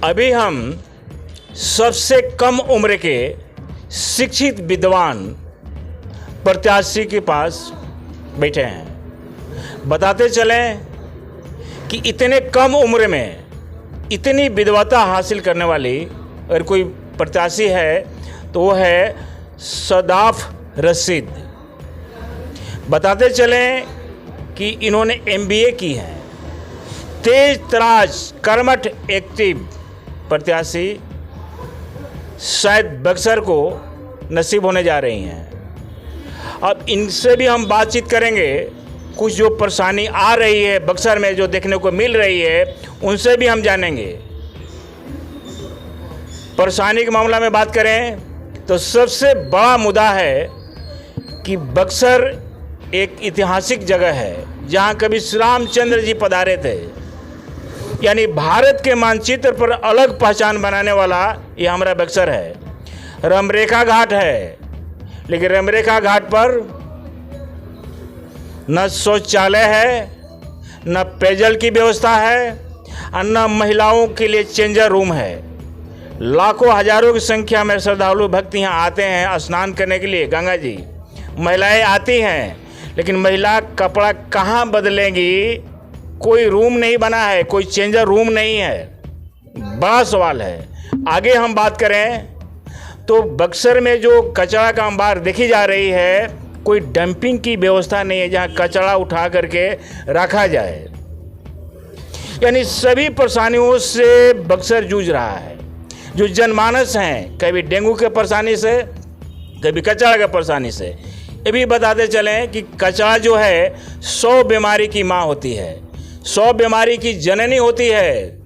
अभी हम सबसे कम उम्र के शिक्षित विद्वान प्रत्याशी के पास बैठे हैं। बताते चलें कि इतने कम उम्र में इतनी विद्वता हासिल करने वाली अगर कोई प्रत्याशी है तो वो है सदाफ रशीद। बताते चलें कि इन्होंने MBA की है। तेज तराज कर्मठ एक्टिव प्रत्याशी शायद बक्सर को नसीब होने जा रही हैं। अब इनसे भी हम बातचीत करेंगे। कुछ जो परेशानी आ रही है बक्सर में, जो देखने को मिल रही है, उनसे भी हम जानेंगे। परेशानी के मामला में बात करें तो सबसे बड़ा मुद्दा है कि बक्सर एक ऐतिहासिक जगह है जहां कभी श्री रामचंद्र जी पधारे थे। यानी भारत के मानचित्र पर अलग पहचान बनाने वाला ये हमारा बक्सर है। रमरेखा घाट है, लेकिन रमरेखा घाट पर न शौचालय है, न पेयजल की व्यवस्था है और न महिलाओं के लिए चेंजर रूम है। लाखों हजारों की संख्या में श्रद्धालु भक्त यहाँ आते हैं स्नान करने के लिए गंगा जी। महिलाएं आती हैं, लेकिन महिला कपड़ा कहाँ बदलेंगी? कोई रूम नहीं बना है, कोई चेंजर रूम नहीं है। बड़ा सवाल है। आगे हम बात करें तो बक्सर में जो कचरा का अंबार देखी जा रही है, कोई डंपिंग की व्यवस्था नहीं है जहां कचरा उठा करके रखा जाए। यानी सभी परेशानियों से बक्सर जूझ रहा है। जो जनमानस हैं, कभी डेंगू के परेशानी से, कभी कचरा के परेशानी से। ये भी बताते चलें कि कचरा जो है 100 बीमारी की माँ होती है, 100 बीमारी की जननी होती है।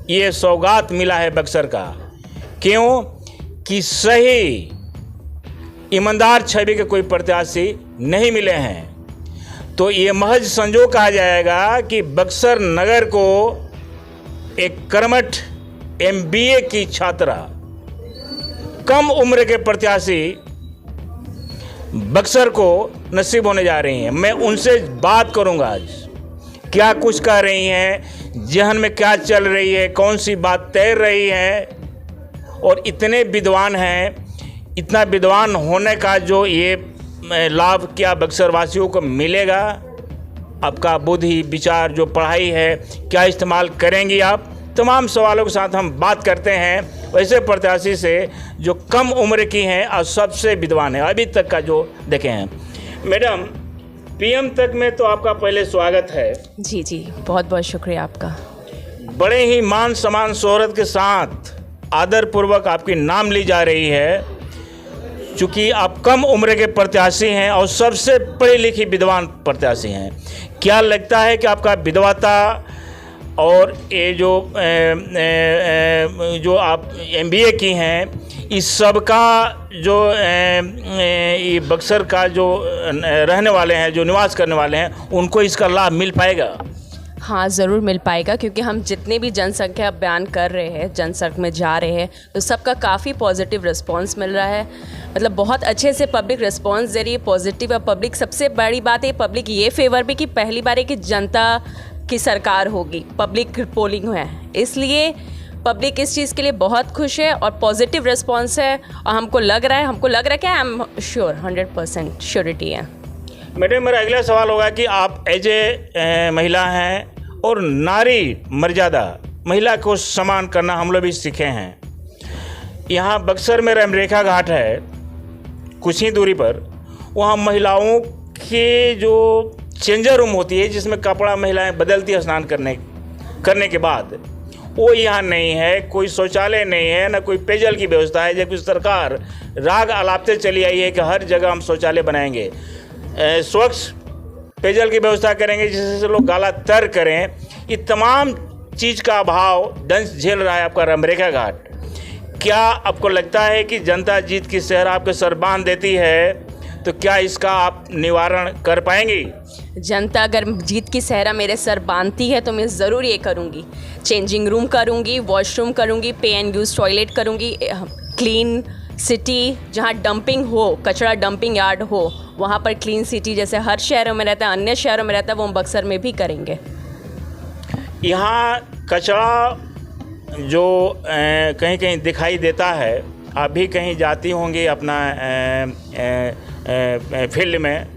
ये सौगात मिला है बक्सर का। क्यों? कि सही ईमानदार छवि के कोई प्रत्याशी नहीं मिले हैं। तो ये महज संजोग कहा जाएगा कि बक्सर नगर को एक कर्मठ MBA की छात्रा, कम उम्र के प्रत्याशी बक्सर को नसीब होने जा रही हैं। मैं उनसे बात करूंगा आज, क्या कुछ कह रही हैं, जहन में क्या चल रही है, कौन सी बात तैर रही है। और इतने विद्वान हैं, इतना विद्वान होने का जो ये लाभ क्या बक्सर वासियों को मिलेगा? आपका बुद्धि विचार जो पढ़ाई है क्या इस्तेमाल करेंगी आप? तमाम सवालों के साथ हम बात करते हैं वैसे प्रत्याशी से जो कम उम्र की हैं और सबसे विद्वान है अभी तक का जो देखे हैं। मैडम, PM तक में तो आपका पहले स्वागत है। जी जी, बहुत बहुत शुक्रिया आपका। बड़े ही मान सम्मान शोहरत के साथ आदरपूर्वक आपकी नाम ली जा रही है, चूँकि आप कम उम्र के प्रत्याशी हैं और सबसे पढ़ी लिखी विद्वान प्रत्याशी हैं। क्या लगता है कि आपका विद्वता और ये जो आप MBA की हैं, इस सब का जो ये बक्सर का जो रहने वाले हैं, जो निवास करने वाले हैं, उनको इसका लाभ मिल पाएगा? हाँ, ज़रूर मिल पाएगा, क्योंकि हम जितने भी जनसंख्या बयान कर रहे हैं, जनसंख में जा रहे हैं, तो सबका काफ़ी पॉजिटिव रिस्पांस मिल रहा है। मतलब बहुत अच्छे से पब्लिक रिस्पांस दे रही है, पॉजिटिव। और पब्लिक, सबसे बड़ी बात है, पब्लिक ये फेवर भी कि पहली बार है कि जनता की सरकार होगी, पब्लिक पोलिंग है, इसलिए पब्लिक इस चीज़ के लिए बहुत खुश है और पॉजिटिव रिस्पांस है। और हमको लग रहा है कि आई एम श्योर, 100% श्योरिटी है। मैडम, मेरा अगला सवाल होगा कि आप एज ए महिला हैं और नारी मर्यादा, महिला को सम्मान करना हम लोग भी सीखे हैं। यहाँ बक्सर में रमरेखा घाट है, कुछ ही दूरी पर। वहाँ महिलाओं के जो चेंजर रूम होती है, जिसमें कपड़ा महिलाएं बदलती है स्नान करने के बाद, वो यहाँ नहीं है। कोई शौचालय नहीं है, ना कोई पेयजल की व्यवस्था है। जबकि सरकार राग अलापते चली आई है कि हर जगह हम शौचालय बनाएंगे, स्वच्छ पेयजल की व्यवस्था करेंगे, जिससे लोग गाला तर करें। ये तमाम चीज़ का अभाव दंश झेल रहा है आपका रमरेखा घाट। क्या आपको लगता है कि जनता जीत की सेहरा आपके सर बांध देती है, तो क्या इसका आप निवारण कर पाएंगी? जनता अगर जीत की सेहरा मेरे सर बांधती है तो मैं ज़रूर ये करूँगी। चेंजिंग रूम करूँगी, वॉशरूम करूँगी, पे एंड यूज़ टॉयलेट करूँगी, क्लीन सिटी, जहाँ डंपिंग हो, कचरा डंपिंग यार्ड हो, वहाँ पर क्लीन सिटी जैसे हर शहरों में रहता है, अन्य शहरों में रहता है, वो हम बक्सर में भी करेंगे। यहाँ कचरा जो कहीं कहीं दिखाई देता है, आप भी कहीं जाती होंगी अपना फील्ड में,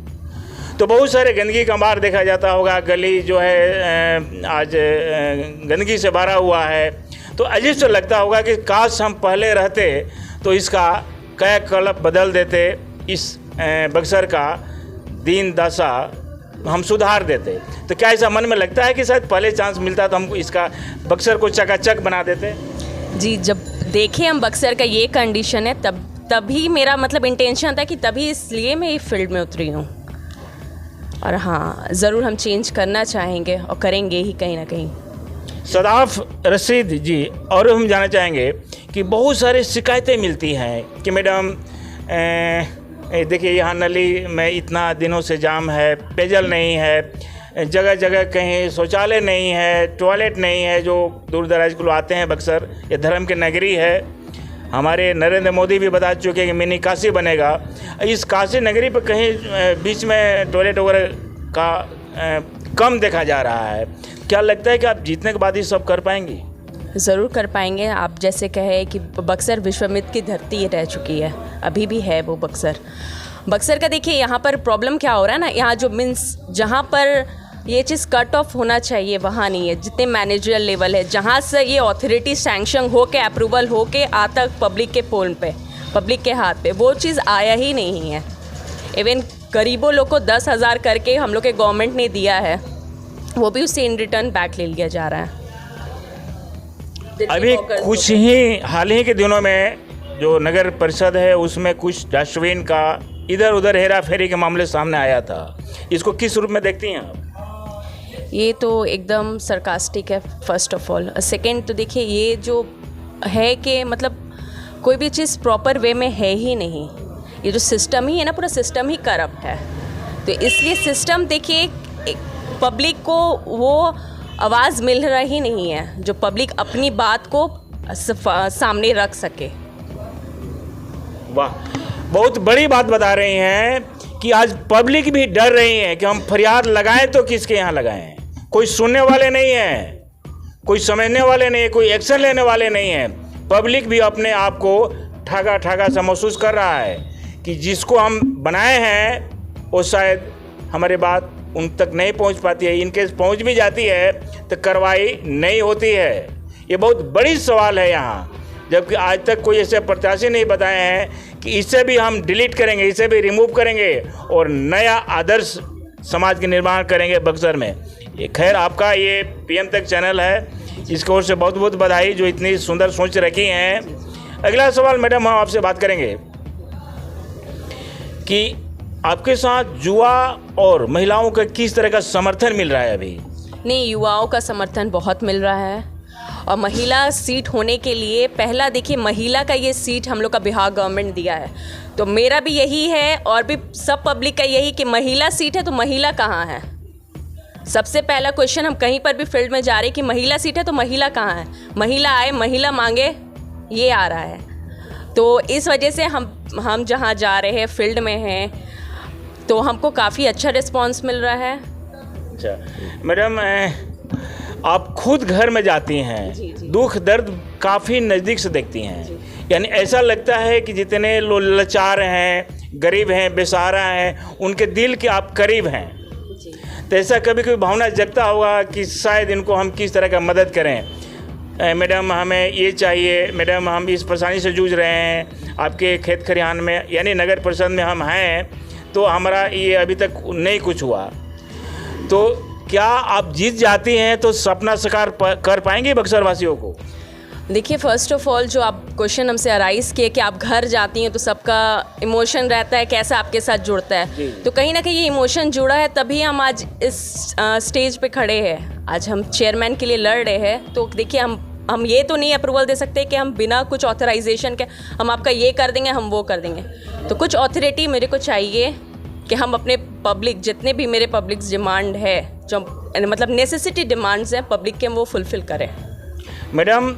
तो बहुत सारे गंदगी का अंबार देखा जाता होगा। गली जो है आज गंदगी से भरा हुआ है, तो अजीब से लगता होगा कि काश हम पहले रहते तो इसका कायाकल्प बदल देते, इस बक्सर का दीन दशा हम सुधार देते। तो क्या ऐसा मन में लगता है कि शायद पहले चांस मिलता तो हम इसका बक्सर को चकाचक बना देते? जी, जब देखे हम बक्सर का ये कंडीशन है तभी मेरा मतलब इंटेंशन था कि तभी इसलिए मैं ये फील्ड में उतरी हूँ। और हाँ, ज़रूर हम चेंज करना चाहेंगे और करेंगे ही कहीं ना कहीं। सदाफ रशीद जी, और हम जानना चाहेंगे कि बहुत सारी शिकायतें मिलती हैं कि मैडम देखिए यहाँ नली में इतना दिनों से जाम है, पेयजल नहीं है, जगह जगह कहीं शौचालय नहीं है, टॉयलेट नहीं है। जो दूर दराज के लोग आते हैं, बक्सर ये धर्म की नगरी है। हमारे नरेंद्र मोदी भी बता चुके हैं कि मिनी काशी बनेगा। इस काशी नगरी पर कहीं बीच में टॉयलेट वगैरह का कम देखा जा रहा है। क्या लगता है कि आप जीतने के बाद ये सब कर पाएंगी? ज़रूर कर पाएंगे। आप जैसे कहे कि बक्सर विश्वामित्र की धरती रह चुकी है, अभी भी है वो बक्सर का। देखिए यहाँ पर प्रॉब्लम क्या हो रहा है ना, यहाँ जो मीन्स जहाँ पर ये चीज़ कट ऑफ होना चाहिए वहाँ नहीं है। जितने मैनेजरियल लेवल है, जहाँ से ये अथॉरिटी सैंक्शन हो के अप्रूवल हो के आता पब्लिक के फोन पे, पब्लिक के हाथ पे, वो चीज़ आया ही नहीं है। इवन गरीबों लोग को 10,000 करके हम लोग के गवर्नमेंट ने दिया है, वो भी उससे इन रिटर्न बैक ले लिया जा रहा है। अभी कुछ ही हाल ही के दिनों में जो नगर परिषद है उसमें कुछ डस्टबिन का इधर उधर हेरा फेरी के मामले सामने आया था। इसको किस रूप में देखती हैं आप? ये तो एकदम सरकास्टिक है फर्स्ट ऑफ ऑल। सेकंड तो देखिए ये जो है कि मतलब कोई भी चीज़ प्रॉपर वे में है ही नहीं। ये जो सिस्टम ही है ना, पूरा सिस्टम ही करप्ट है। तो इसलिए सिस्टम देखिए पब्लिक को वो आवाज़ मिल रही नहीं है जो पब्लिक अपनी बात को सामने रख सके। वाह, बहुत बड़ी बात बता रही हैं कि आज पब्लिक भी डर रही है कि हम फरियाद लगाएं तो किसके यहाँ लगाएं। कोई सुनने वाले नहीं है, कोई समझने वाले नहीं है, कोई एक्शन लेने वाले नहीं है। पब्लिक भी अपने आप को ठगा ठगा सा महसूस कर रहा है कि जिसको हम बनाए हैं वो शायद हमारी बात उन तक नहीं पहुंच पाती है। इनके पहुंच भी जाती है तो कार्रवाई नहीं होती है। ये बहुत बड़ी सवाल है यहाँ, जबकि आज तक कोई ऐसे प्रत्याशी नहीं बताए हैं कि इसे भी हम डिलीट करेंगे, इसे भी रिमूव करेंगे और नया आदर्श समाज के निर्माण करेंगे बक्सर में। ये खैर, आपका ये PM तक चैनल है, इसकी ओर से बहुत बहुत बधाई जो इतनी सुंदर सोच रखी हैं। अगला सवाल मैडम हम आपसे बात करेंगे कि आपके साथ युवा और महिलाओं का किस तरह का समर्थन मिल रहा है अभी? नहीं, युवाओं का समर्थन बहुत मिल रहा है। और महिला सीट होने के लिए पहला देखिए महिला का ये सीट हम लोग का बिहार गवर्नमेंट दिया है, तो मेरा भी यही है और भी सब पब्लिक का यही कि महिला सीट है तो महिला कहाँ है। सबसे पहला क्वेश्चन हम कहीं पर भी फील्ड में जा रहे कि महिला सीट है तो महिला कहाँ है, महिला आए महिला मांगे, ये आ रहा है। तो इस वजह से हम जहाँ जा रहे हैं फील्ड में हैं तो हमको काफ़ी अच्छा रिस्पांस मिल रहा है। अच्छा मैडम, आप खुद घर में जाती हैं, जी। दुख दर्द काफ़ी नज़दीक से देखती हैं, यानी ऐसा लगता है कि जितने लोग लाचार हैं, गरीब हैं, बेसहारा हैं, उनके दिल के आप करीब हैं। तो ऐसा कभी कभी भावना जगता होगा कि शायद इनको हम किस तरह का मदद करें। मैडम हमें ये चाहिए, मैडम हम इस परेशानी से जूझ रहे हैं, आपके खेत खलिहान में यानी नगर परिषद में हम हैं, तो हमारा ये अभी तक नहीं कुछ हुआ। तो क्या आप जीत जाती हैं तो सपना साकार कर पाएंगे बक्सर वासियों को? देखिए, फर्स्ट ऑफ ऑल जो आप क्वेश्चन हमसे अराइज किए कि आप घर जाती हैं तो सबका इमोशन रहता है, कैसा आपके साथ जुड़ता है, तो कहीं ना कहीं ये इमोशन जुड़ा है, तभी हम आज इस स्टेज पे खड़े हैं। आज हम चेयरमैन के लिए लड़ रहे हैं। तो देखिए हम ये तो नहीं अप्रूवल दे सकते कि हम बिना कुछ ऑथराइजेशन के हम आपका ये कर देंगे, हम वो कर देंगे। तो कुछ ऑथोरिटी मेरे को चाहिए कि हम अपने पब्लिक, जितने भी मेरे पब्लिक डिमांड है, जो मतलब नेसेसिटी डिमांड्स हैं पब्लिक के, वो फुलफ़िल करें। मैडम,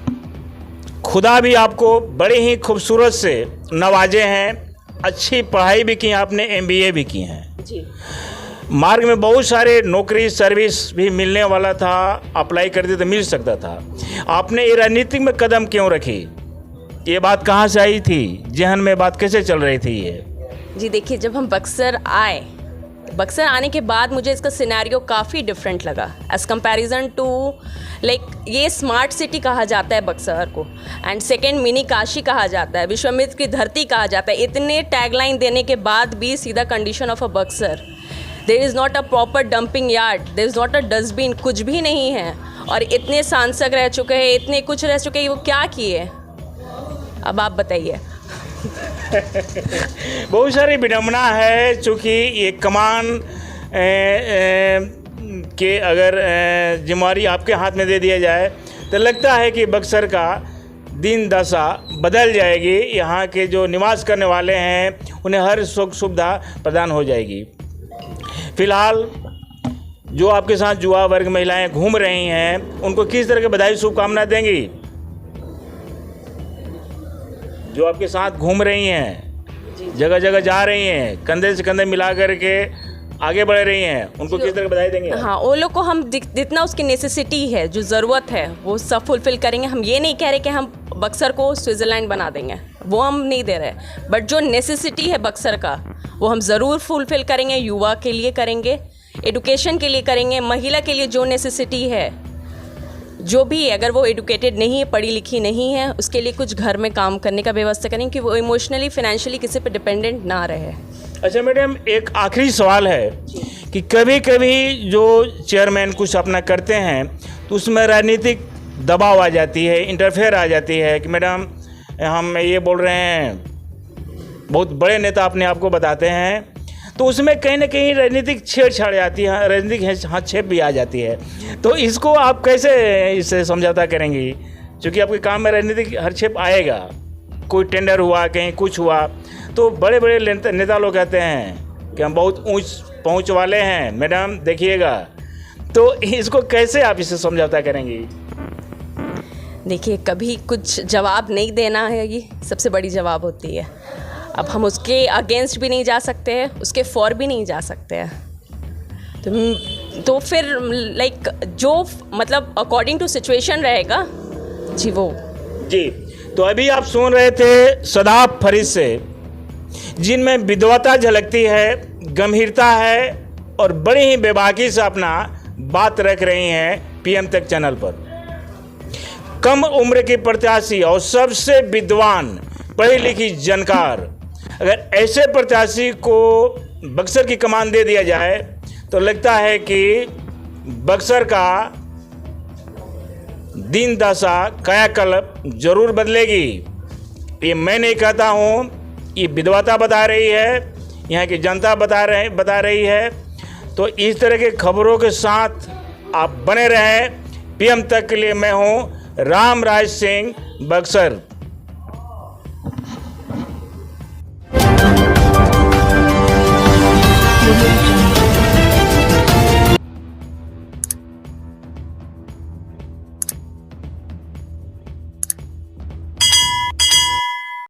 खुदा भी आपको बड़े ही खूबसूरत से नवाजे हैं, अच्छी पढ़ाई भी की आपने, MBA भी की हैं। जी। मार्ग में बहुत सारे नौकरी सर्विस भी मिलने वाला था, अप्लाई करते तो मिल सकता था। आपने ये राजनीति में कदम क्यों रखी? ये बात कहाँ से आई थी? जहन में बात कैसे चल रही थी ये? जी देखिए, जब हम बक्सर आए, बक्सर आने के बाद मुझे इसका सिनेरियो काफ़ी डिफरेंट लगा एज़ कंपैरिजन टू लाइक ये स्मार्ट सिटी कहा जाता है बक्सर को, एंड सेकेंड मिनी काशी कहा जाता है, विश्वामित्र की धरती कहा जाता है। इतने टैगलाइन देने के बाद भी सीधा condition of a Buxar, there is not a proper dumping yard, there is not a dustbin, कुछ भी नहीं है। और इतने सांसद रह चुके हैं, इतने कुछ रह चुके हैं, वो क्या किए? अब आप बताइए। बहुत सारी विडम्बना है, चूँकि ये कमान के अगर जिम्मेवारी आपके हाथ में दे दिया जाए तो लगता है कि बक्सर का दिन दशा बदल जाएगी। यहाँ के जो निवास करने वाले हैं उन्हें हर सुख सुविधा प्रदान हो जाएगी। फिलहाल जो आपके साथ युवा वर्ग महिलाएं घूम रही हैं, उनको किस तरह की बधाई शुभकामनाएं देंगी? जो आपके साथ घूम रही हैं, जगह जगह जा रही हैं, कंधे से कंधे मिला करके आगे बढ़ रही हैं, उनको किस तरह की बधाई देंगे? हाँ, वो लोग को हम जितना उसकी नेसेसिटी है, जो ज़रूरत है, वो सब फुलफ़िल करेंगे। हम ये नहीं कह रहे कि हम बक्सर को स्विट्ज़रलैंड बना देंगे, वो हम नहीं दे रहे, बट जो नेसेसिटी है बक्सर का, वो हम ज़रूर फुलफ़िल करेंगे। युवा के लिए करेंगे, एडुकेशन के लिए करेंगे, महिला के लिए जो नेसेसिटी है, जो भी अगर वो एडुकेटेड नहीं है, पढ़ी लिखी नहीं है, उसके लिए कुछ घर में काम करने का व्यवस्था करें कि वो इमोशनली फाइनेंशियली किसी पे डिपेंडेंट ना रहे। अच्छा मैडम, एक आखिरी सवाल है कि कभी कभी जो चेयरमैन कुछ अपना करते हैं तो उसमें राजनीतिक दबाव आ जाती है, इंटरफेयर आ जाती है कि मैडम हम ये बोल रहे हैं, बहुत बड़े नेता अपने आप को बताते हैं, तो उसमें कहीं ना कहीं राजनीतिक छेड़छाड़ आती है, राजनीतिक हस्तक्षेप भी आ जाती है। तो इसको आप कैसे इससे समझौता करेंगी? क्योंकि आपके काम में राजनीतिक हस्तक्षेप आएगा, कोई टेंडर हुआ, कहीं कुछ हुआ, तो बड़े बड़े नेता लोग कहते हैं कि हम बहुत ऊंच पहुंच वाले हैं, मैडम देखिएगा, तो इसको कैसे आप इससे समझौता करेंगी? देखिए, कभी कुछ जवाब नहीं देना है, ये सबसे बड़ी जवाब होती है। अब हम उसके अगेंस्ट भी नहीं जा सकते हैं, उसके फॉर भी नहीं जा सकते हैं, तो फिर लाइक जो मतलब अकॉर्डिंग टू सिचुएशन रहेगा जी। वो जी, तो अभी आप सुन रहे थे सदाब फरीद से, जिनमें विद्वता झलकती है, गंभीरता है और बड़ी ही बेबाकी से अपना बात रख रही हैं पीएम तक चैनल पर। कम उम्र की प्रत्याशी और सबसे विद्वान, पढ़ी लिखी जानकार, अगर ऐसे प्रत्याशी को बक्सर की कमान दे दिया जाए तो लगता है कि बक्सर का दिन दशा कायाकल्प जरूर बदलेगी। ये मैं नहीं कहता हूँ, ये विद्वता बता रही है, यहाँ की जनता बता रही है। तो इस तरह के खबरों के साथ आप बने रहें। पीएम तक के लिए मैं हूँ रामराज सिंह, बक्सर। Thank you.